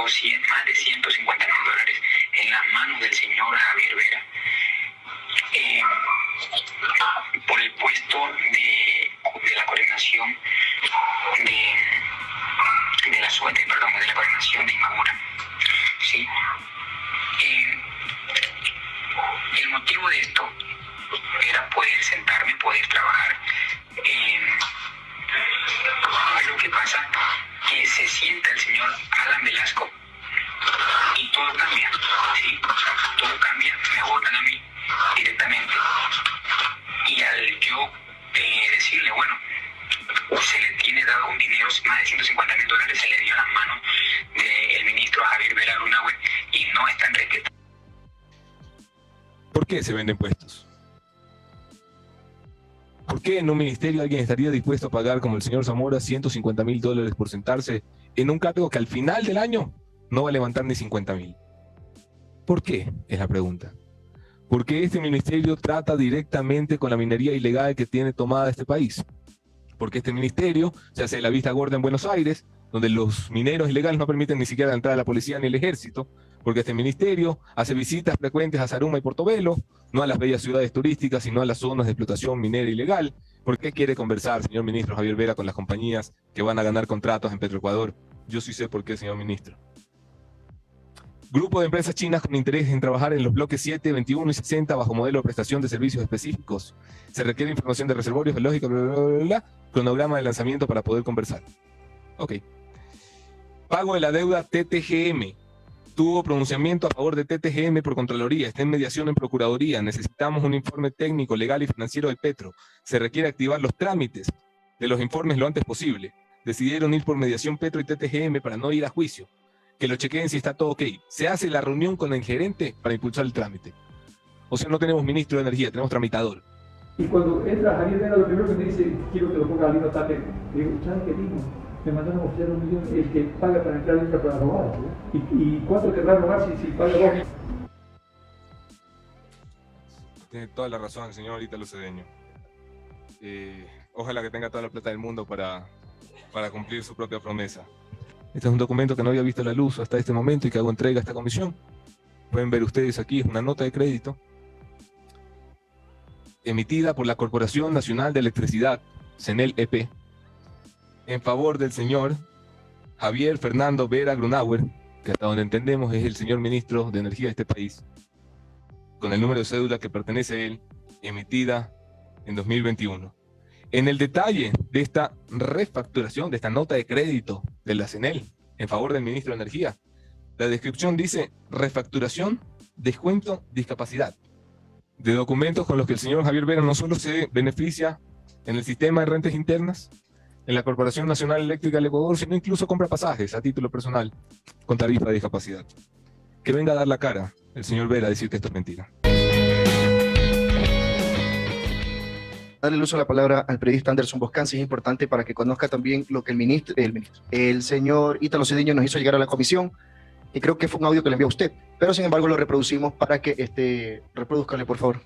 más de 150.000 dólares en las manos del señor Javier Vera por el puesto de la coordinación de la coordinación de Inmamura. ¿Sí? El motivo de esto era poder sentarme, poder trabajar. Lo que pasa es que se sienta el señor Alan Velasco y todo cambia, ¿sí? Todo cambia, me votan a mí directamente. Y al yo decirle, bueno, se le tiene dado un dinero, más de 150.000 dólares, se le dio en las manos del ministro Javier Vera Grunauer y no están respetando. ¿Por qué se venden puestos? ¿Por qué en un ministerio alguien estaría dispuesto a pagar, como el señor Zamora, 150.000 dólares por sentarse en un cargo que al final del año no va a levantar ni 50.000? ¿Por qué? Es la pregunta. Porque este ministerio trata directamente con la minería ilegal que tiene tomada este país. Porque este ministerio se hace la vista gorda en Buenos Aires, donde los mineros ilegales no permiten ni siquiera la entrada de la policía ni el ejército, porque este ministerio hace visitas frecuentes a Zaruma y Portobelo, no a las bellas ciudades turísticas, sino a las zonas de explotación minera ilegal. ¿Por qué quiere conversar, señor ministro Javier Vera, con las compañías que van a ganar contratos en Petroecuador? Yo sí sé por qué, señor ministro. Grupo de empresas chinas con interés en trabajar en los bloques 7, 21 y 60 bajo modelo de prestación de servicios específicos. Se requiere información de reservorios, geológica, bla, bla, bla, bla, cronograma de lanzamiento para poder conversar. Ok. Pago de la deuda TTGM. Tuvo pronunciamiento a favor de TTGM por Contraloría. Está en mediación en Procuraduría. Necesitamos un informe técnico, legal y financiero de Petro. Se requiere activar los trámites de los informes lo antes posible. Decidieron ir por mediación Petro y TTGM para no ir a juicio. Que lo chequeen si está todo ok. Se hace la reunión con el gerente para impulsar el trámite. O sea, no tenemos ministro de energía, tenemos tramitador. Y cuando entra Javier Vera, lo primero que me dice, quiero que lo ponga al tapete. Le digo, ¿sabes qué dijo? Me mandaron a oficiar 1 millón, el que paga para entrar entra para robar. ¿Y cuánto querrá robar si paga 2? Tiene toda la razón, señor Ítalo Cedeño. Ojalá que tenga toda la plata del mundo para cumplir su propia promesa. Este es un documento que no había visto la luz hasta este momento y que hago entrega a esta comisión. Pueden ver ustedes aquí, es una nota de crédito emitida por la Corporación Nacional de Electricidad, CENEL EP, en favor del señor Javier Fernando Vera Grunauer, que hasta donde entendemos es el señor ministro de Energía de este país, con el número de cédula que pertenece a él, emitida en 2021. En el detalle de esta refacturación, de esta nota de crédito de la CENEL en favor del ministro de Energía, la descripción dice refacturación, descuento, discapacidad, de documentos con los que el señor Javier Vera no solo se beneficia en el sistema de rentas internas, en la Corporación Nacional Eléctrica del Ecuador, sino incluso compra pasajes a título personal con tarifa de discapacidad. Que venga a dar la cara el señor Vera a decir que esto es mentira. Darle el uso de la palabra al periodista Anderson Boscansi es importante para que conozca también lo que el señor Ítalo Cedeño nos hizo llegar a la comisión, y creo que fue un audio que le envió a usted, pero sin embargo lo reproducimos para que reproduzcale, por favor.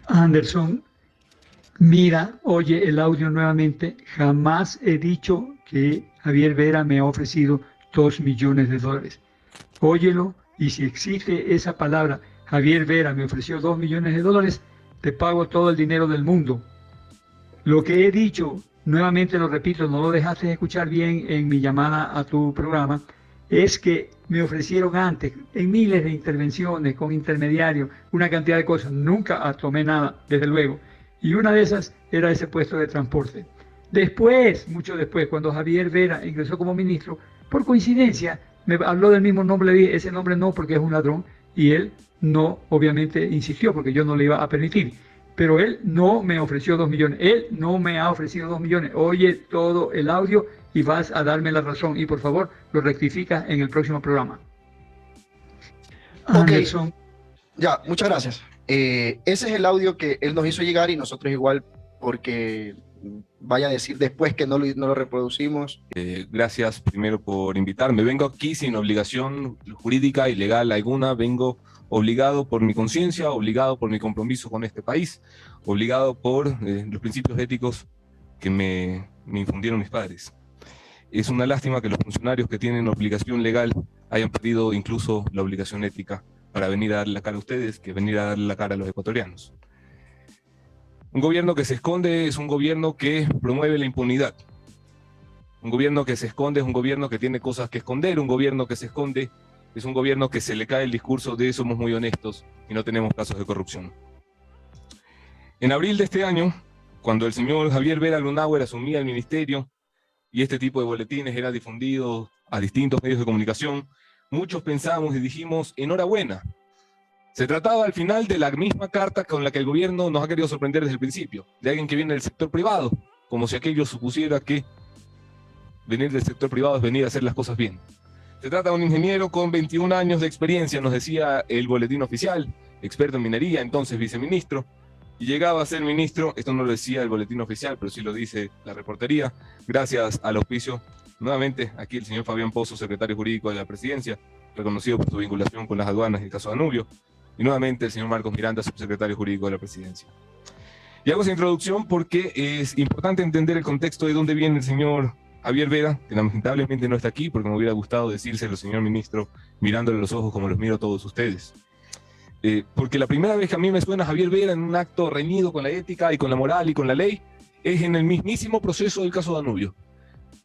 Anderson, mira, oye el audio nuevamente. Jamás he dicho que Javier Vera me ha ofrecido 2 millones de dólares. Óyelo, y si existe esa palabra, Javier Vera me ofreció 2 millones de dólares, te pago todo el dinero del mundo. Lo que he dicho, nuevamente lo repito, no lo dejaste escuchar bien en mi llamada a tu programa, es que me ofrecieron antes, en miles de intervenciones, con intermediarios, una cantidad de cosas. Nunca tomé nada, desde luego. Y una de esas era ese puesto de transporte. Después, mucho después, cuando Javier Vera ingresó como ministro, por coincidencia, me habló del mismo nombre, le dije, ese nombre no, porque es un ladrón, y él no, obviamente, insistió, porque yo no le iba a permitir. Pero él no me ofreció 2 millones, él no me ha ofrecido 2 millones. Oye todo el audio y vas a darme la razón, y por favor, lo rectificas en el próximo programa. Anderson. Ya, muchas gracias. Ese es el audio que él nos hizo llegar, y nosotros igual, porque vaya a decir después que no lo reproducimos. Gracias primero por invitarme. Vengo aquí sin obligación jurídica y legal alguna, vengo obligado por mi conciencia, obligado por mi compromiso con este país, obligado por los principios éticos que me infundieron mis padres. Es una lástima que los funcionarios que tienen obligación legal hayan perdido incluso la obligación ética para venir a darle la cara a ustedes, que venir a darle la cara a los ecuatorianos. Un gobierno que se esconde es un gobierno que promueve la impunidad. Un gobierno que se esconde es un gobierno que tiene cosas que esconder. Un gobierno que se esconde es un gobierno que se le cae el discurso de somos muy honestos y no tenemos casos de corrupción. En abril de este año, cuando el señor Javier Vera Lunauer asumía el ministerio y este tipo de boletines era difundido a distintos medios de comunicación, muchos pensamos y dijimos, enhorabuena. Se trataba al final de la misma carta con la que el gobierno nos ha querido sorprender desde el principio, de alguien que viene del sector privado, como si aquello supusiera que venir del sector privado es venir a hacer las cosas bien. Se trata de un ingeniero con 21 años de experiencia, nos decía el boletín oficial, experto en minería, entonces viceministro, y llegaba a ser ministro, esto no lo decía el boletín oficial, pero sí lo dice la reportería, gracias al auspicio, nuevamente aquí el señor Fabián Pozo, secretario jurídico de la presidencia, reconocido por su vinculación con las aduanas y el caso Danubio, y nuevamente el señor Marcos Miranda, subsecretario jurídico de la presidencia. Y hago esa introducción porque es importante entender el contexto de dónde viene el señor Javier Vera, que lamentablemente no está aquí, porque me hubiera gustado decírselo, señor ministro, mirándole los ojos como los miro a todos ustedes. Porque la primera vez que a mí me suena Javier Vera en un acto reñido con la ética y con la moral y con la ley, es en el mismísimo proceso del caso Danubio.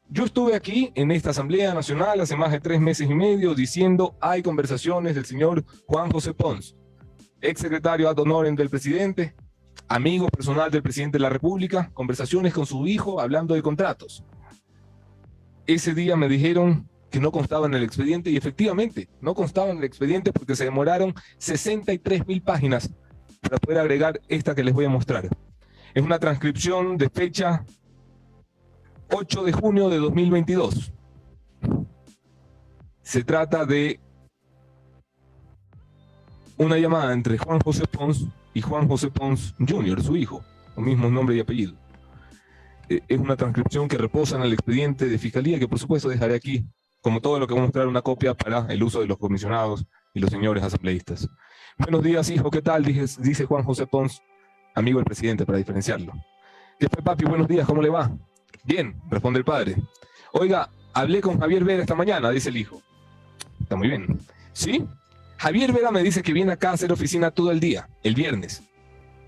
Yo estuve aquí en esta Asamblea Nacional hace más de 3 meses y medio diciendo hay conversaciones del señor Juan José Pons, ex secretario ad honorem del presidente, amigo personal del presidente de la República, conversaciones con su hijo hablando de contratos. Ese día me dijeron que no constaba en el expediente y efectivamente no constaba en el expediente porque se demoraron 63.000 páginas para poder agregar esta que les voy a mostrar. Es una transcripción de fecha 8 de junio de 2022. Se trata de una llamada entre Juan José Pons y Juan José Pons Jr., su hijo, con mismo nombre y apellido. Es una transcripción que reposa en el expediente de Fiscalía, que por supuesto dejaré aquí, como todo lo que voy a mostrar, una copia para el uso de los comisionados y los señores asambleístas. Buenos días, hijo, ¿qué tal? Dice Juan José Pons, amigo del presidente, para diferenciarlo. ¿Qué fue, papi? Buenos días, ¿cómo le va? Bien, responde el padre. Oiga, hablé con Javier Vera esta mañana, dice el hijo. Está muy bien. ¿Sí? Javier Vera me dice que viene acá a hacer oficina todo el día, el viernes.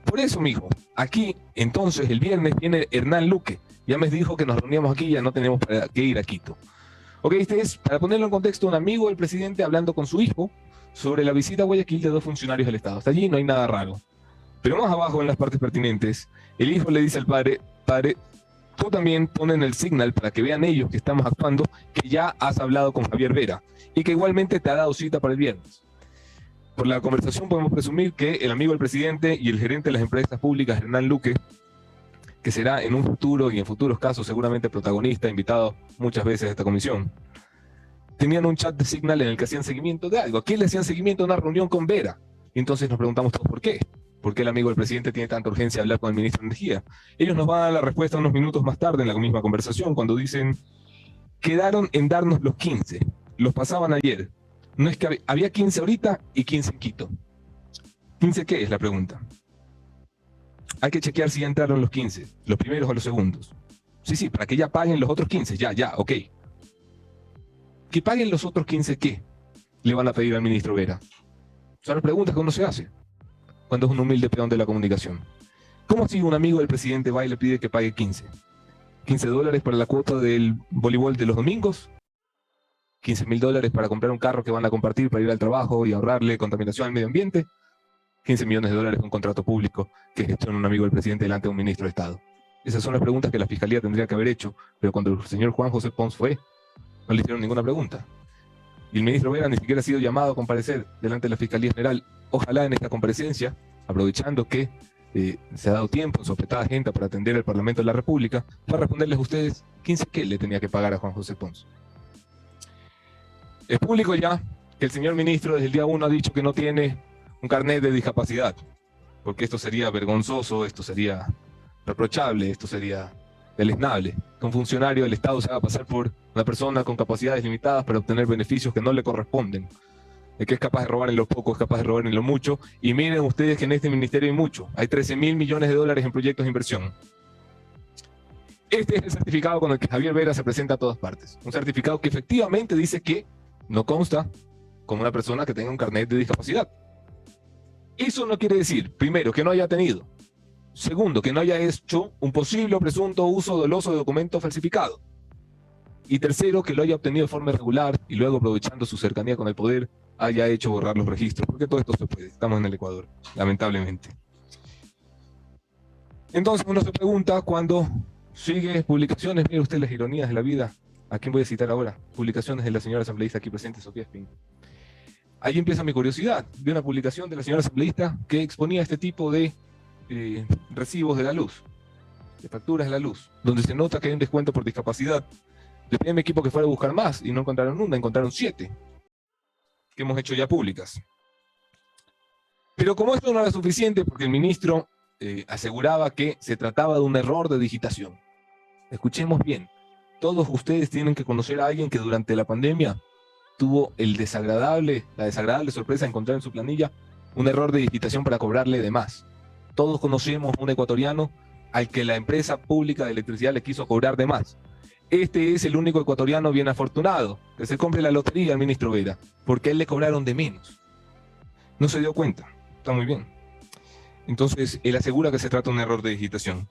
Por eso, mijo, aquí, entonces, el viernes viene Hernán Luque. Ya me dijo que nos reuníamos aquí y ya no tenemos para qué ir a Quito. Ok, este es, para ponerlo en contexto, un amigo del presidente hablando con su hijo sobre la visita a Guayaquil de 2 funcionarios del Estado. Hasta allí no hay nada raro. Pero más abajo, en las partes pertinentes, el hijo le dice al padre, padre, tú también ponen el signal para que vean ellos que estamos actuando, que ya has hablado con Javier Vera y que igualmente te ha dado cita para el viernes. Por la conversación podemos presumir que el amigo del presidente y el gerente de las empresas públicas, Hernán Luque, que será en un futuro y en futuros casos seguramente protagonista, invitado muchas veces a esta comisión, tenían un chat de Signal en el que hacían seguimiento de algo. ¿A quién le hacían seguimiento a una reunión con Vera? Y entonces nos preguntamos todos por qué. ¿Por qué el amigo del presidente tiene tanta urgencia de hablar con el ministro de Energía? Ellos nos van a dar la respuesta unos minutos más tarde en la misma conversación, cuando dicen, quedaron en darnos los 15, los pasaban ayer. No es que había 15 ahorita y 15 en Quito. ¿15 qué es la pregunta? Hay que chequear si ya entraron los 15, los primeros o los segundos. Sí, para que ya paguen los otros 15, ya, ok. ¿Que paguen los otros 15 qué? Le van a pedir al ministro Vera. Son las preguntas que uno se hace cuando es un humilde peón de la comunicación. ¿Cómo si un amigo del presidente va y le pide que pague 15? $15 para la cuota del voleibol de los domingos, $15.000 para comprar un carro que van a compartir para ir al trabajo y ahorrarle contaminación al medio ambiente, $15 millones por un contrato público que gestiona un amigo del presidente delante de un ministro de Estado. Esas son las preguntas que la Fiscalía tendría que haber hecho, pero cuando el señor Juan José Pons fue, no le hicieron ninguna pregunta. Y el ministro Vera ni siquiera ha sido llamado a comparecer delante de la Fiscalía General. Ojalá en esta comparecencia, aprovechando que se ha dado tiempo en su apretada agenda para atender al Parlamento de la República, para responderles a ustedes 15 qué le tenía que pagar a Juan José Pons. Es público ya que el señor ministro desde el día 1 ha dicho que no tiene un carnet de discapacidad, porque esto sería vergonzoso, esto sería reprochable, esto sería deleznable, que un funcionario del Estado se haga pasar por una persona con capacidades limitadas para obtener beneficios que no le corresponden, de que es capaz de robar en lo poco, es capaz de robar en lo mucho, y miren ustedes que en este ministerio hay mucho, hay $13.000 millones en proyectos de inversión. Este es el certificado con el que Javier Vera se presenta a todas partes. Un certificado que efectivamente dice que no consta como una persona que tenga un carnet de discapacidad. Eso no quiere decir, primero, que no haya tenido. Segundo, que no haya hecho un posible o presunto uso doloso de documento falsificado. Y tercero, que lo haya obtenido de forma irregular y luego, aprovechando su cercanía con el poder, haya hecho borrar los registros. Porque todo esto se puede. Estamos en el Ecuador, lamentablemente. Entonces uno se pregunta cuando sigue publicaciones, mire usted las ironías de la vida. ¿A quién voy a citar ahora? Publicaciones de la señora asambleísta aquí presente, Sofía Espín. Ahí empieza mi curiosidad. Vi una publicación de la señora asambleísta que exponía este tipo de recibos de la luz, de facturas de la luz, donde se nota que hay un descuento por discapacidad. Le pedí a mi equipo que fuera a buscar más y no encontraron una, encontraron 7 que hemos hecho ya públicas. Pero como esto no era suficiente, porque el ministro aseguraba que se trataba de un error de digitación. Escuchemos bien, todos ustedes tienen que conocer a alguien que durante la pandemia tuvo la desagradable sorpresa de encontrar en su planilla un error de digitación para cobrarle de más. Todos conocemos a un ecuatoriano al que la empresa pública de electricidad le quiso cobrar de más. Este es el único ecuatoriano bien afortunado que se compre la lotería al ministro Vera, porque a él le cobraron de menos. No se dio cuenta. Está muy bien. Entonces, él asegura que se trata de un error de digitación.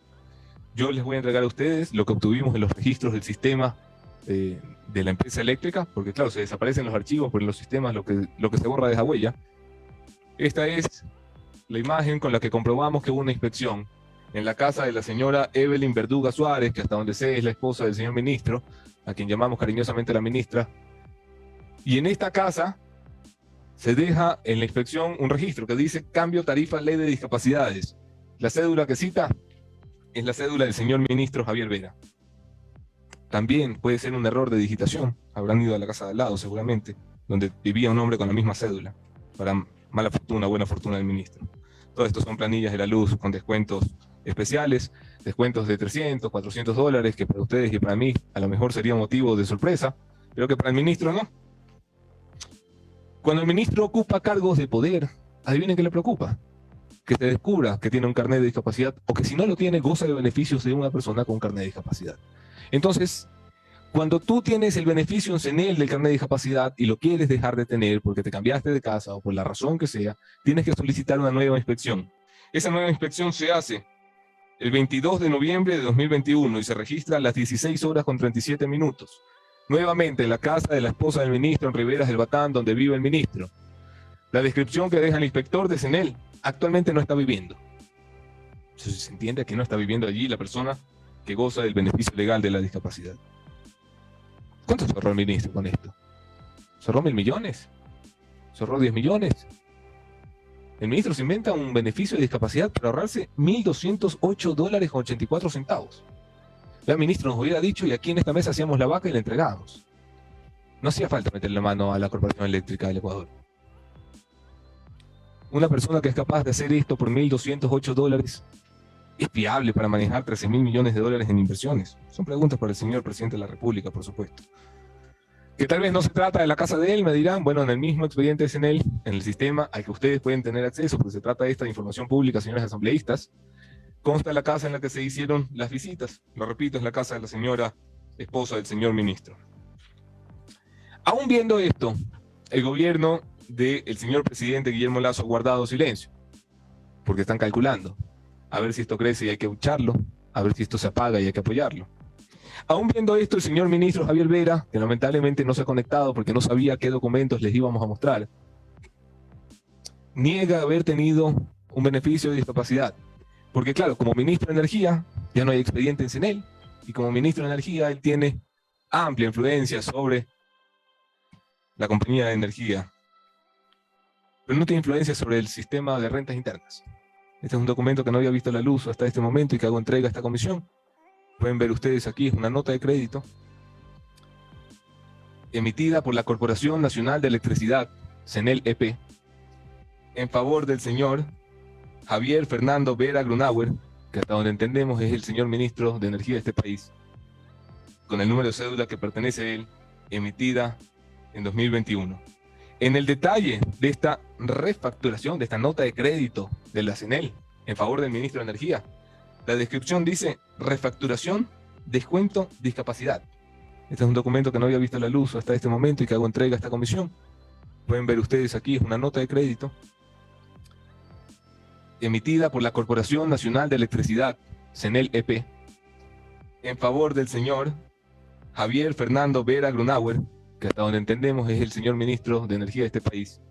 Yo les voy a entregar a ustedes lo que obtuvimos en los registros del sistema de la empresa eléctrica, porque claro, se desaparecen los archivos, pero en los sistemas lo que se borra deja huella. Esta es la imagen con la que comprobamos que hubo una inspección en la casa de la señora Evelyn Verduga Suárez, que hasta donde sé es la esposa del señor ministro, a quien llamamos cariñosamente la ministra. Y en esta casa se deja en la inspección un registro que dice cambio tarifa ley de discapacidades. La cédula que cita es la cédula del señor ministro Javier Vera. También puede ser un error de digitación. Habrán ido a la casa de al lado seguramente, donde vivía un hombre con la misma cédula, para mala fortuna, buena fortuna del ministro. Todo esto son planillas de la luz con descuentos especiales, descuentos de 300, 400 dólares, que para ustedes y para mí a lo mejor sería motivo de sorpresa, pero que para el ministro no. Cuando el ministro ocupa cargos de poder, adivinen qué le preocupa. Que se descubra que tiene un carnet de discapacidad, o que si no lo tiene, goza de beneficios de una persona con un carnet de discapacidad. Entonces, cuando tú tienes el beneficio en CENEL del carnet de discapacidad y lo quieres dejar de tener porque te cambiaste de casa o por la razón que sea, tienes que solicitar una nueva inspección. Esa nueva inspección se hace el 22 de noviembre de 2021 y se registra a las 16 horas con 37 minutos. Nuevamente en la casa de la esposa del ministro en Riberas del Batán, donde vive el ministro. La descripción que deja el inspector de CENEL actualmente no está viviendo. Entonces, se entiende que no está viviendo allí la persona que goza del beneficio legal de la discapacidad. ¿Cuánto se ahorró el ministro con esto? ¿Se ahorró 1.000 millones? ¿Se ahorró 10 millones? El ministro se inventa un beneficio de discapacidad para ahorrarse $1.208.84. El ministro nos hubiera dicho y aquí en esta mesa hacíamos la vaca y la entregábamos. No hacía falta meterle mano a la Corporación Eléctrica del Ecuador. Una persona que es capaz de hacer esto por $1.208 es viable para manejar 13.000 millones de dólares en inversiones. Son preguntas para el señor presidente de la República, por supuesto. Que tal vez no se trata de la casa de él, me dirán, bueno, en el mismo expediente de CENEL, en el sistema al que ustedes pueden tener acceso, porque se trata de esta información pública, señores asambleístas, consta la casa en la que se hicieron las visitas. Lo repito, es la casa de la señora esposa del señor ministro. Aún viendo esto, el gobierno del señor presidente Guillermo Lasso ha guardado silencio, porque están calculando a ver si esto crece y hay que lucharlo, a ver si esto se apaga y hay que apoyarlo. Aún viendo esto, el señor ministro Javier Vera, que lamentablemente no se ha conectado porque no sabía qué documentos les íbamos a mostrar, niega haber tenido un beneficio de discapacidad. Porque claro, como ministro de Energía, ya no hay expediente en CENEL, y como ministro de Energía, él tiene amplia influencia sobre la compañía de energía, pero no tiene influencia sobre el sistema de rentas internas. Este es un documento que no había visto la luz hasta este momento y que hago entrega a esta comisión. Pueden ver ustedes aquí, es una nota de crédito emitida por la Corporación Nacional de Electricidad, CENEL EP, en favor del señor Javier Fernando Vera Grunauer, que hasta donde entendemos es el señor ministro de Energía de este país, con el número de cédula que pertenece a él, emitida en 2021. En el detalle de esta refacturación, de esta nota de crédito de la CENEL en favor del ministro de Energía, la descripción dice refacturación descuento, discapacidad. Este es un documento que no había visto la luz hasta este momento y que hago entrega a esta comisión. Pueden ver ustedes aquí, es una nota de crédito emitida por la Corporación Nacional de Electricidad, CENEL EP, en favor del señor Javier Fernando Vera Grunauer, que hasta donde entendemos es el señor ministro de Energía de este país,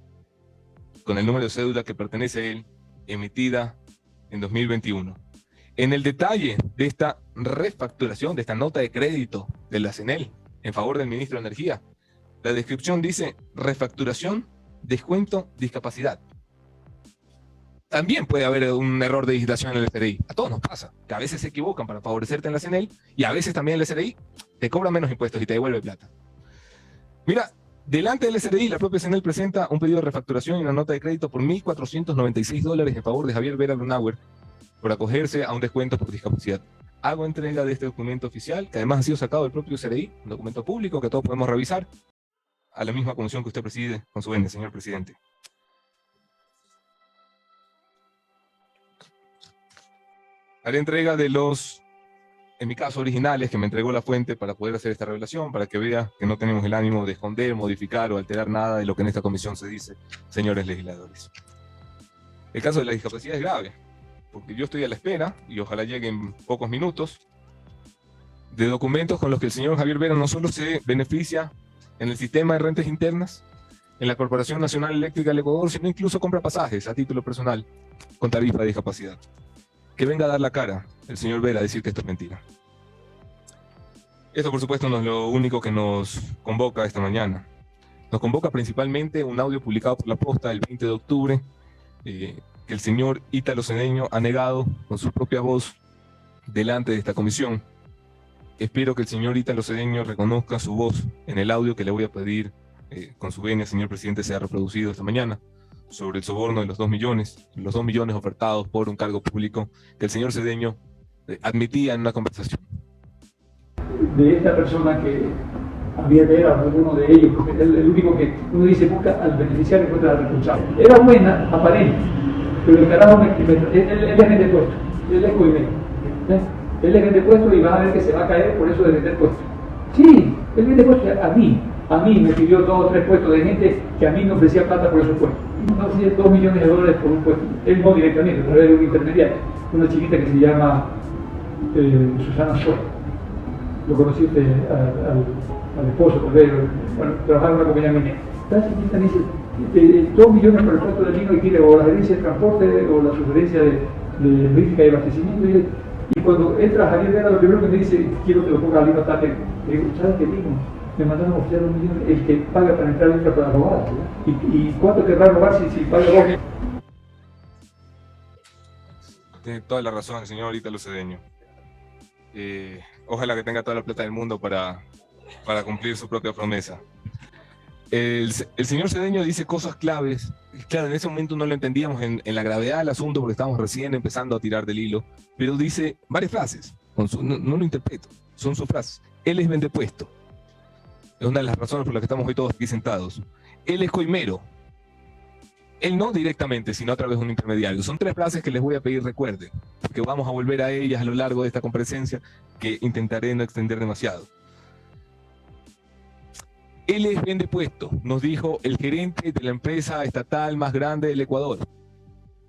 con el número de cédula que pertenece a él, emitida en 2021. En el detalle de esta refacturación, de esta nota de crédito de la CENEL en favor del ministro de Energía, la descripción dice refacturación, descuento, discapacidad. También puede haber un error de digitación en el SRI. A todos nos pasa, que a veces se equivocan para favorecerte en la CENEL y a veces también el SRI te cobra menos impuestos y te devuelve plata. Mira, delante del SRI, la propia CENEL presenta un pedido de refacturación y una nota de crédito por $1.496 en favor de Javier Vera Grunauer por acogerse a un descuento por discapacidad. Hago entrega de este documento oficial, que además ha sido sacado del propio SRI, un documento público que todos podemos revisar, a la misma comisión que usted preside con su venia, señor presidente. Haré entrega de los, en mi caso, originales que me entregó la fuente para poder hacer esta revelación, para que vea que no tenemos el ánimo de esconder, modificar o alterar nada de lo que en esta comisión se dice, señores legisladores. El caso de la discapacidad es grave, porque yo estoy a la espera, y ojalá lleguen pocos minutos, de documentos con los que el señor Javier Vera no solo se beneficia en el sistema de rentas internas, en la Corporación Nacional Eléctrica del Ecuador, sino incluso compra pasajes a título personal con tarifa de discapacidad. Que venga a dar la cara el señor Vera a decir que esto es mentira. Esto, por supuesto, no es lo único que nos convoca esta mañana. Nos convoca principalmente un audio publicado por La Posta el 20 de octubre, que el señor Ítalo Cedeño ha negado con su propia voz delante de esta comisión. Espero que el señor Ítalo Cedeño reconozca su voz en el audio que le voy a pedir con su venia, señor presidente, sea reproducido esta mañana, sobre el soborno de los 2 millones ofertados por un cargo público que el señor Cedeño admitía en una conversación. De esta persona que había que era uno de ellos, porque el único que uno dice busca al beneficiario y encuentra al responsable. Era buena, aparente, pero el carajo él es gente puesto, él es coimero. Él es gente puesto y vas a ver que se va a caer por eso de vender puestos. Sí, él vende puestos a mí me pidió 2 o 3 puestos de gente que a mí me ofrecía plata por esos puestos. No ofrecía $2 millones por un puesto. Él no directamente, pero era un intermediario. Una chiquita que se llama Susana Soy. Lo conociste al esposo, tal vez. Bueno, trabajaba en una compañía minera. La chiquita me dice, 2 millones por el puesto de vino y quiere o la gerencia de transporte o la sugerencia de logística y abastecimiento. Y cuando entra Javier Vera, lo primero que me dice, quiero que lo ponga al vino tarde. Le digo, ¿sabes qué vino? Me mandaron a oficiar $1 millón, el que paga para entrar entra para robar. ¿Y cuánto querrá robar si paga 2 millones? Tiene toda la razón el señor Ítalo Cedeño. Ojalá que tenga toda la plata del mundo para cumplir su propia promesa. El señor Cedeño dice cosas claves. Claro, en ese momento no lo entendíamos en la gravedad del asunto porque estábamos recién empezando a tirar del hilo, pero dice varias frases. No lo interpreto, son sus frases. Él es vendepuesto. Es una de las razones por las que estamos hoy todos aquí sentados. Él es coimero. Él no directamente, sino a través de un intermediario. Son 3 frases que les voy a pedir recuerden, porque vamos a volver a ellas a lo largo de esta comparecencia, que intentaré no extender demasiado. Él es vendepuesto, nos dijo el gerente de la empresa estatal más grande del Ecuador,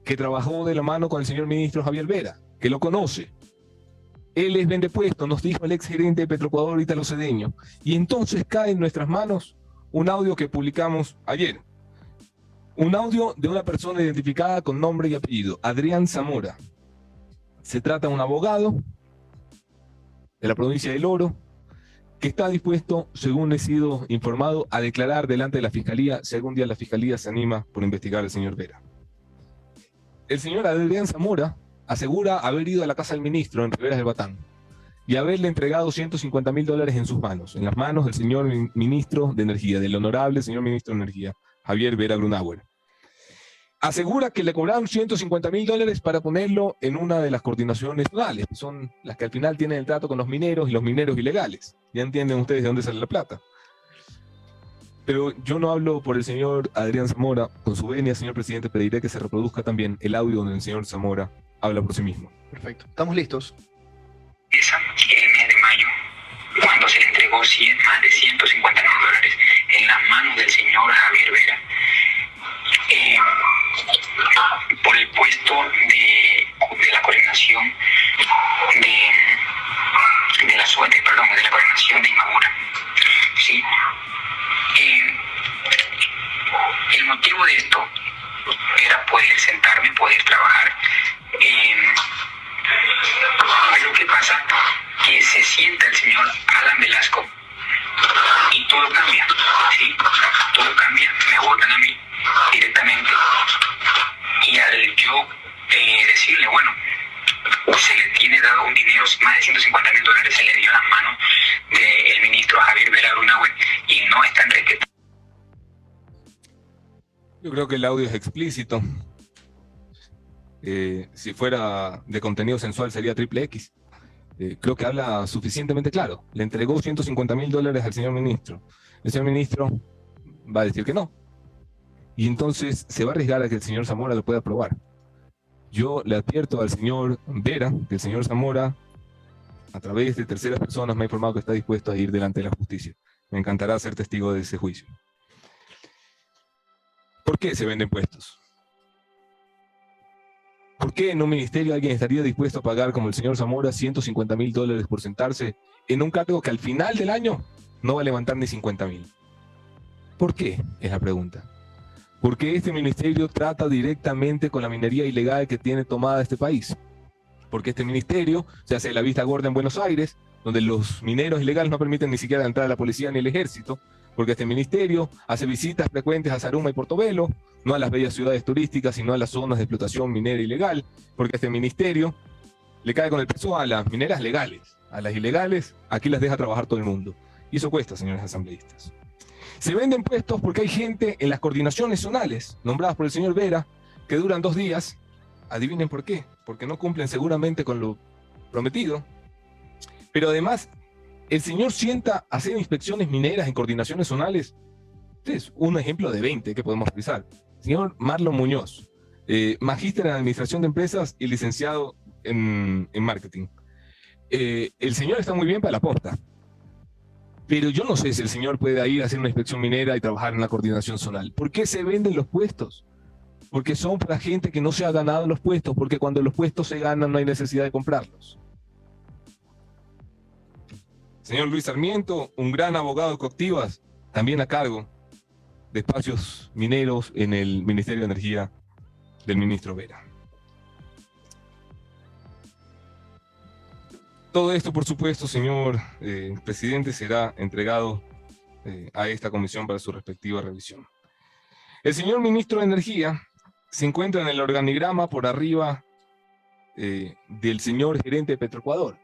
que trabajó de la mano con el señor ministro Javier Vera, que lo conoce. Él es vendepuesto, nos dijo el ex gerente de Petroecuador, Ítalo Cedeño. Y entonces cae en nuestras manos un audio que publicamos ayer. Un audio de una persona identificada con nombre y apellido, Adrián Zamora. Se trata de un abogado de la provincia del Oro que está dispuesto, según he sido informado, a declarar delante de la Fiscalía si algún día la Fiscalía se anima por investigar al señor Vera. El señor Adrián Zamora asegura haber ido a la casa del ministro en Riberas del Batán y haberle entregado $150.000 en sus manos, en las manos del señor ministro de Energía, del honorable señor ministro de Energía, Javier Vera Grunauer. Asegura que le cobraron $150.000 para ponerlo en una de las coordinaciones zonales, que son las que al final tienen el trato con los mineros y los mineros ilegales. Ya entienden ustedes de dónde sale la plata. Pero yo no hablo por el señor Adrián Zamora. Con su venia, señor presidente, pediré que se reproduzca también el audio donde el señor Zamora habla por sí mismo. Perfecto. ¿Estamos listos? Empieza el mes de mayo entregó más de 150.000 dólares en las manos del señor Javier Vera por el puesto de la coordinación de la coordinación de Inmabura. ¿Sí? El motivo de esto era poder sentarme, poder trabajar. Lo que pasa que se sienta el señor Alan Velasco y todo cambia, ¿sí? Todo cambia, me votan a mí directamente. Y al yo decirle, bueno, se le tiene dado un dinero, más de 150.000 dólares, se le dio a las manos del ministro Javier Vera Grunauer y no están respetando. Yo creo que el audio es explícito. Si fuera de contenido sensual sería XXX. Creo que habla suficientemente claro. Le entregó 150.000 dólares al señor ministro. El señor ministro va a decir que no. Y entonces se va a arriesgar a que el señor Zamora lo pueda aprobar. Yo le advierto al señor Vera que el señor Zamora, a través de terceras personas, me ha informado que está dispuesto a ir delante de la justicia. Me encantará ser testigo de ese juicio. ¿Por qué se venden puestos? ¿Por qué en un ministerio alguien estaría dispuesto a pagar, como el señor Zamora, 150.000 dólares por sentarse en un cargo que al final del año no va a levantar ni 50.000? ¿Por qué? Es la pregunta. Porque este ministerio trata directamente con la minería ilegal que tiene tomada este país. Porque este ministerio se hace la vista gorda en Buenos Aires, donde los mineros ilegales no permiten ni siquiera entrar a la policía ni el ejército. Porque este ministerio hace visitas frecuentes a Zaruma y Portobelo, no a las bellas ciudades turísticas, sino a las zonas de explotación minera ilegal. Porque este ministerio le cae con el peso a las mineras legales. A las ilegales, aquí las deja trabajar todo el mundo. Y eso cuesta, señores asambleístas. Se venden puestos porque hay gente en las coordinaciones zonales, nombradas por el señor Vera, que duran 2 días. Adivinen por qué. Porque no cumplen seguramente con lo prometido. Pero además, el señor sienta a hacer inspecciones mineras en coordinaciones zonales. Este es un ejemplo de 20 que podemos revisar. Señor Marlon Muñoz, magíster en administración de empresas y licenciado en marketing. El señor está muy bien para la posta. Pero yo no sé si el señor puede ir a hacer una inspección minera y trabajar en la coordinación zonal. ¿Por qué se venden los puestos? Porque son para gente que no se ha ganado los puestos, porque cuando los puestos se ganan no hay necesidad de comprarlos. Señor Luis Sarmiento, un gran abogado de Coactivas, también a cargo de espacios mineros en el Ministerio de Energía del ministro Vera. Todo esto, por supuesto, señor presidente, será entregado a esta comisión para su respectiva revisión. El señor ministro de Energía se encuentra en el organigrama por arriba del señor gerente de Petroecuador.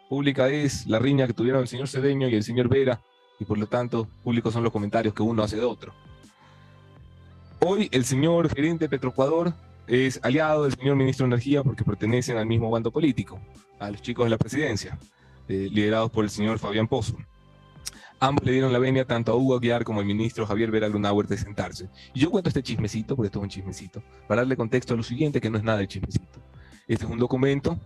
Pública es la riña que tuvieron el señor Cedeño y el señor Vera, y por lo tanto, públicos son los comentarios que uno hace de otro. Hoy el señor gerente de Petroecuador es aliado del señor ministro de Energía porque pertenecen al mismo bando político, a los chicos de la presidencia, liderados por el señor Fabián Pozo. Ambos le dieron la venia tanto a Hugo Aguiar como al ministro Javier Vera Grunauer de sentarse. Y yo cuento este chismecito, porque esto es un chismecito, para darle contexto a lo siguiente, que no es nada de chismecito. Este es un documento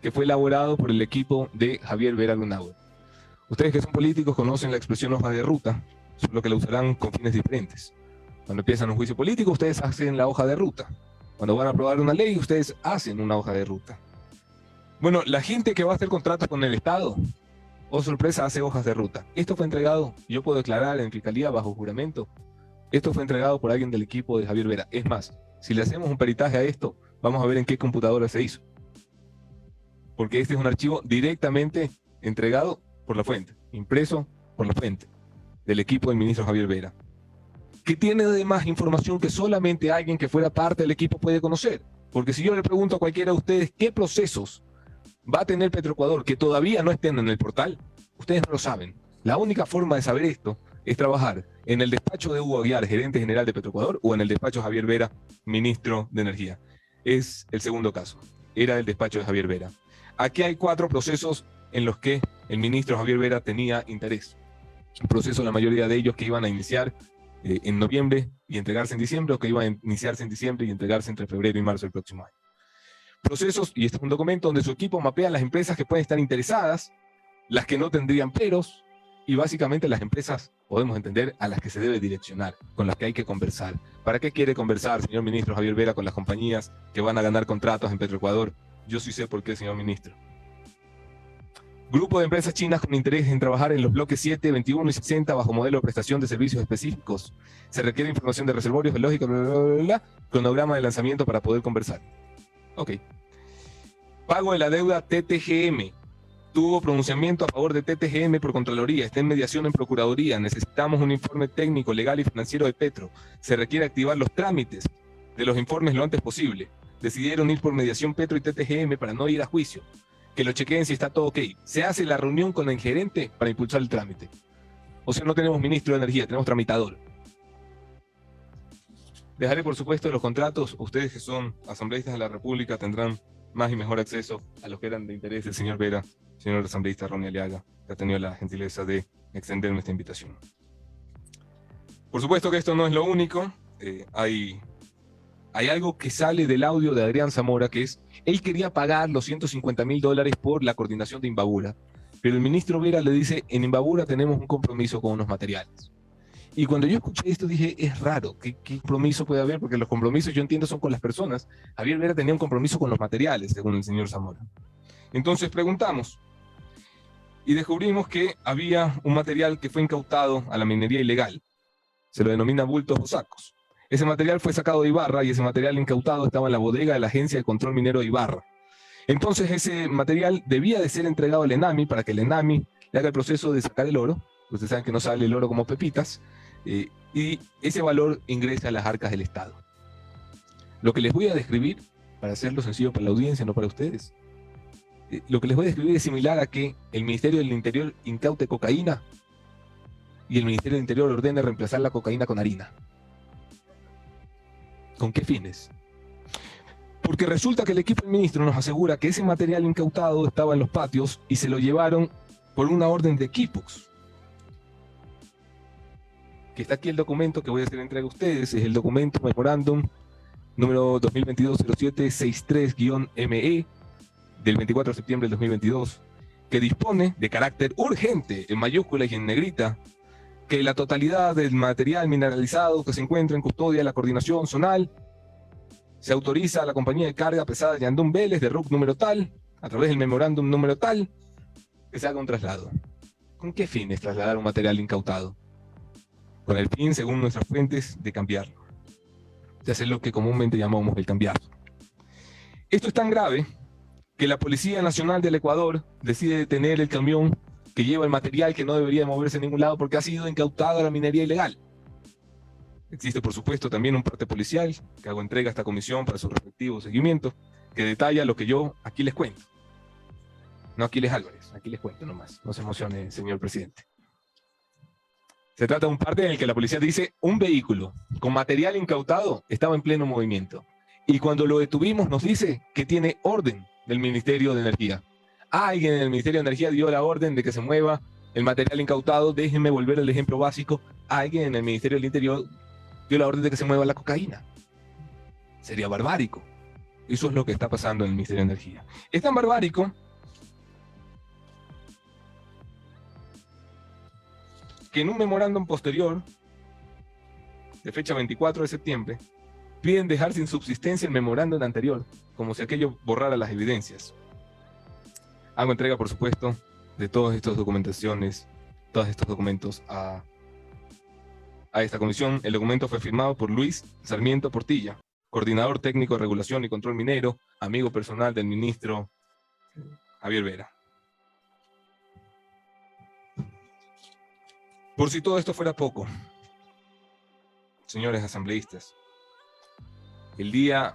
que fue elaborado por el equipo de Javier Vera Grunauer. Ustedes que son políticos conocen la expresión hoja de ruta, solo que la usarán con fines diferentes. Cuando empiezan un juicio político, ustedes hacen la hoja de ruta. Cuando van a aprobar una ley, ustedes hacen una hoja de ruta. Bueno, la gente que va a hacer contratos con el Estado, oh sorpresa, hace hojas de ruta. Esto fue entregado, yo puedo declarar en Fiscalía bajo juramento, esto fue entregado por alguien del equipo de Javier Vera. Es más, si le hacemos un peritaje a esto, vamos a ver en qué computadora se hizo. Porque este es un archivo directamente entregado por la fuente, impreso por la fuente, del equipo del ministro Javier Vera, que tiene además información que solamente alguien que fuera parte del equipo puede conocer. Porque si yo le pregunto a cualquiera de ustedes qué procesos va a tener Petroecuador que todavía no estén en el portal, ustedes no lo saben. La única forma de saber esto es trabajar en el despacho de Hugo Aguiar, gerente general de Petroecuador, o en el despacho de Javier Vera, ministro de Energía. Es el segundo caso. Era el despacho de Javier Vera. Aquí hay 4 procesos en los que el ministro Javier Vera tenía interés. Procesos, la mayoría de ellos que iban a iniciar en noviembre y entregarse en diciembre, o que iban a iniciarse en diciembre y entregarse entre febrero y marzo del próximo año. Procesos, y este es un documento donde su equipo mapea las empresas que pueden estar interesadas, las que no tendrían peros, y básicamente las empresas podemos entender a las que se debe direccionar, con las que hay que conversar. ¿Para qué quiere conversar, señor ministro Javier Vera, con las compañías que van a ganar contratos en Petroecuador? Yo sí sé por qué, señor ministro. Grupo de empresas chinas con interés en trabajar en los bloques 7, 21 y 60 bajo modelo de prestación de servicios específicos. Se requiere información de reservorios, geológicos, bla, bla, bla, bla, cronograma de lanzamiento para poder conversar. Ok. Pago de la deuda TTGM. Tuvo pronunciamiento a favor de TTGM por Contraloría. Está en mediación en Procuraduría. Necesitamos un informe técnico, legal y financiero de Petro. Se requiere activar los trámites de los informes lo antes posible. Decidieron ir por mediación Petro y TTGM para no ir a juicio. Que lo chequeen si está todo ok. Se hace la reunión con el gerente para impulsar el trámite. O sea, no tenemos ministro de Energía, tenemos tramitador. Dejaré, por supuesto, los contratos. Ustedes que son asambleístas de la República tendrán más y mejor acceso a los que eran de interés del señor Vera, señor asambleísta Ronnie Aliaga, que ha tenido la gentileza de extenderme esta invitación. Por supuesto que esto no es lo único. Hay algo que sale del audio de Adrián Zamora, que es, él quería pagar los $150.000 por la coordinación de Imbabura, pero el ministro Vera le dice, en Imbabura tenemos un compromiso con unos materiales. Y cuando yo escuché esto dije, es raro, ¿qué compromiso puede haber? Porque los compromisos yo entiendo son con las personas. Javier Vera tenía un compromiso con los materiales, según el señor Zamora. Entonces preguntamos, y descubrimos que había un material que fue incautado a la minería ilegal. Se lo denomina bultos o sacos. Ese material fue sacado de Ibarra y ese material incautado estaba en la bodega de la Agencia de Control Minero de Ibarra. Entonces ese material debía de ser entregado al ENAMI para que el ENAMI le haga el proceso de sacar el oro. Ustedes saben que no sale el oro como pepitas. Y ese valor ingresa a las arcas del Estado. Lo que les voy a describir, para hacerlo sencillo para la audiencia, no para ustedes, lo que les voy a describir es similar a que el Ministerio del Interior incaute cocaína y el Ministerio del Interior ordene reemplazar la cocaína con harina. ¿Con qué fines? Porque resulta que el equipo del ministro nos asegura que ese material incautado estaba en los patios y se lo llevaron por una orden de equipos. Que está aquí el documento que voy a hacer entrega a ustedes, es el documento memorándum número 2022-0763-ME del 24 de septiembre del 2022, que dispone de carácter urgente, en mayúscula y en negrita, que la totalidad del material mineralizado que se encuentra en custodia de la coordinación zonal se autoriza a la compañía de carga pesada Yandún Vélez de RUC número tal, a través del memorándum número tal, que se haga un traslado. ¿Con qué fines trasladar un material incautado? Con el fin, según nuestras fuentes, de cambiarlo. De hacer lo que comúnmente llamamos el cambiarlo. Esto es tan grave que la Policía Nacional del Ecuador decide detener el camión que lleva el material que no debería moverse en ningún lado porque ha sido incautado a la minería ilegal. Existe, por supuesto, también un parte policial que hago entrega a esta comisión para su respectivo seguimiento, que detalla lo que yo aquí les cuento. No Aquiles Álvarez, aquí les cuento nomás. No se emocione, señor presidente. Se trata de un parte en el que la policía dice un vehículo con material incautado estaba en pleno movimiento. Y cuando lo detuvimos nos dice que tiene orden del Ministerio de Energía. Alguien en el Ministerio de Energía dio la orden de que se mueva el material incautado. Déjenme volver al ejemplo básico. Alguien en el Ministerio del Interior dio la orden de que se mueva la cocaína. Sería barbárico. Eso es lo que está pasando en el Ministerio de Energía. Es tan barbárico que en un memorándum posterior, de fecha 24 de septiembre, piden dejar sin subsistencia el memorándum anterior, como si aquello borrara las evidencias. Hago entrega, por supuesto, de todas estas documentaciones, todos estos documentos a esta comisión. El documento fue firmado por Luis Sarmiento Portilla, coordinador técnico de regulación y control minero, amigo personal del ministro Javier Vera. Por si todo esto fuera poco, señores asambleístas, el día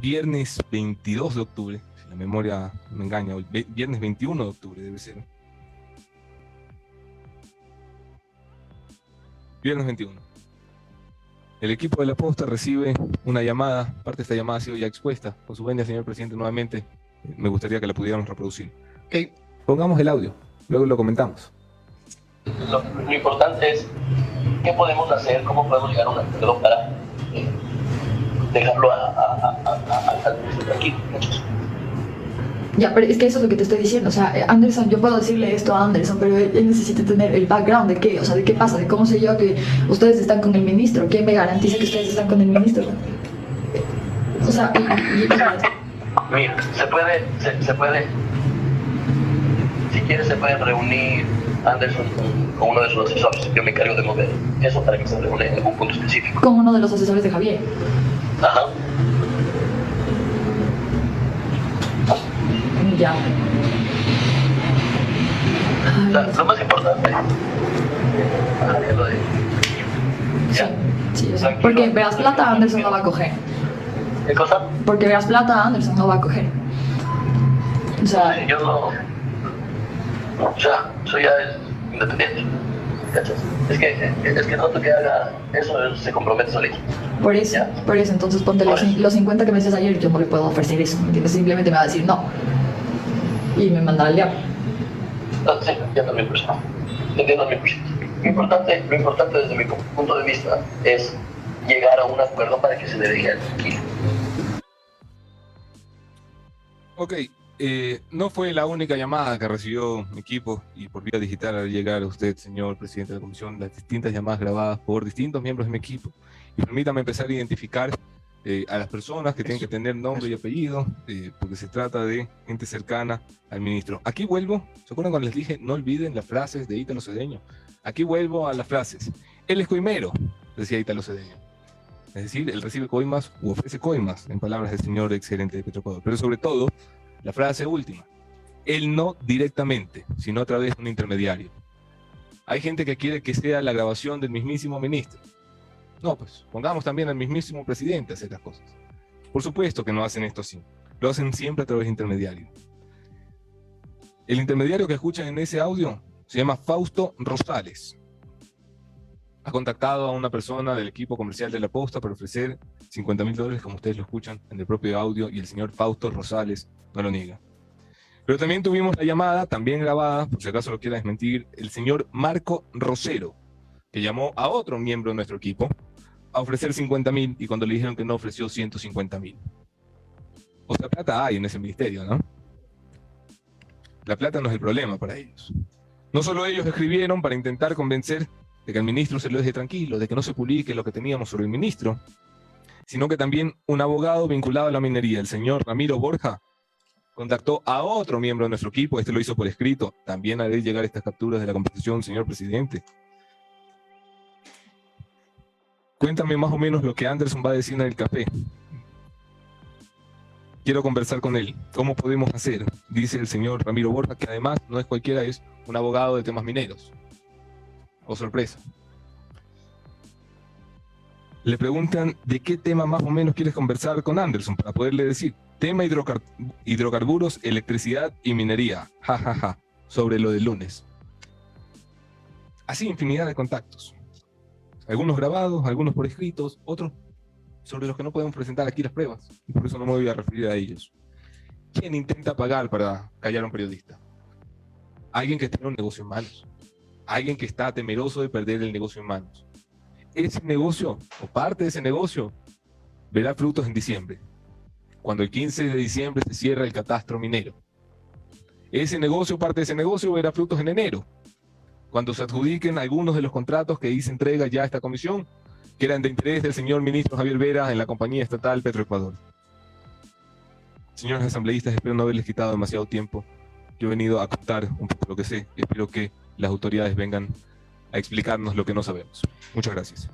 viernes 22 de octubre, si la memoria me engaña, viernes 21 de octubre debe ser. Viernes 21. El equipo de la posta recibe una llamada, parte de esta llamada ha sido ya expuesta. Con su venia, señor presidente, nuevamente, me gustaría que la pudiéramos reproducir. Okay. Pongamos el audio, luego lo comentamos. Lo importante es qué podemos hacer, cómo podemos llegar a un acuerdo para dejarlo al ministro tranquilo. Ya, pero es que eso es lo que te estoy diciendo. O sea, Anderson, yo puedo decirle esto a Anderson, pero él necesita tener el background de qué, o sea, de qué pasa, de cómo sé yo que ustedes están con el ministro. ¿Quién me garantiza que ustedes están con el ministro? O sea, Mira, se puede, si quieres se puede reunir Anderson con uno de sus asesores. Yo me encargo de mover eso para que se reúne en algún punto específico. con uno de los asesores de Javier. Ajá. Ya. O sea, lo más importante es lo de... Sí, sí, yo sé. Tranquilo. Porque veas plata, Anderson no va a coger. ¿Qué cosa? Porque veas plata, Anderson no va a coger. O sea, Yo no... O sea, eso ya es independiente. ¿Cachas? Es que noto que haga eso, se compromete solito. por eso, entonces ponte Por eso. los 50 que me decías ayer, yo no le puedo ofrecer eso, ¿me entiendes? Simplemente me va a decir no. Y me mandará al diablo. No, sí, entiendo al 1000%. Entiendo al 1000%. Lo importante desde mi punto de vista es llegar a un acuerdo para que se le deje tranquilo. Ok, no fue la única llamada que recibió mi equipo y por vía digital al llegar a usted, señor presidente de la comisión, las distintas llamadas grabadas por distintos miembros de mi equipo. Y permítame empezar a identificar a las personas que tienen que tener nombre y apellido, porque se trata de gente cercana al ministro. Aquí vuelvo, ¿se acuerdan cuando les dije no olviden las frases de Ítalo Cedeño? Aquí vuelvo a las frases. Él es coimero, decía Ítalo Cedeño. Es decir, él recibe coimas u ofrece coimas, en palabras del señor exgerente de Petroecuador. Pero sobre todo, la frase última. Él no directamente, sino a través de un intermediario. Hay gente que quiere que sea la grabación del mismísimo ministro. No, pues pongamos también al mismísimo presidente a hacer las cosas. Por supuesto que no hacen esto así. Lo hacen siempre a través de intermediario. El intermediario que escuchan en ese audio se llama Fausto Rosales. Ha contactado a una persona del equipo comercial de La Posta para ofrecer $50.000, como ustedes lo escuchan en el propio audio, y el señor Fausto Rosales no lo niega. Pero también tuvimos la llamada, también grabada, por si acaso lo quiera desmentir, el señor Marco Rosero, que llamó a otro miembro de nuestro equipo a ofrecer 50.000 y cuando le dijeron que no ofreció 150.000. O sea, plata hay en ese ministerio, ¿no? La plata no es el problema para ellos. No solo ellos escribieron para intentar convencer de que el ministro se lo deje tranquilo, de que no se publique lo que teníamos sobre el ministro, sino que también un abogado vinculado a la minería, el señor Ramiro Borja, contactó a otro miembro de nuestro equipo, este lo hizo por escrito, también haré llegar estas capturas de la conversación, señor presidente. Cuéntame más o menos lo que Anderson va a decir en el café. Quiero conversar con él. ¿Cómo podemos hacer? Dice el señor Ramiro Borja, que además no es cualquiera, es un abogado de temas mineros. Oh, sorpresa. Le preguntan de qué tema más o menos quieres conversar con Anderson para poderle decir. Tema hidrocarburos, electricidad y minería. Ja, ja, ja. Sobre lo del lunes. Así infinidad de contactos. Algunos grabados, algunos por escritos, otros sobre los que no podemos presentar aquí las pruebas. Y por eso no me voy a referir a ellos. ¿Quién intenta pagar para callar a un periodista? Alguien que tiene un negocio en manos. Alguien que está temeroso de perder el negocio en manos. Ese negocio, o parte de ese negocio, verá frutos en diciembre, cuando el 15 de diciembre se cierra el catastro minero. Ese negocio, parte de ese negocio, verá frutos en enero, cuando se adjudiquen algunos de los contratos que hice entrega ya a esta comisión, que eran de interés del señor ministro Javier Vera en la compañía estatal Petroecuador. Señores asambleístas, espero no haberles quitado demasiado tiempo. Yo he venido a contar un poco lo que sé y espero que las autoridades vengan a explicarnos lo que no sabemos. Muchas gracias.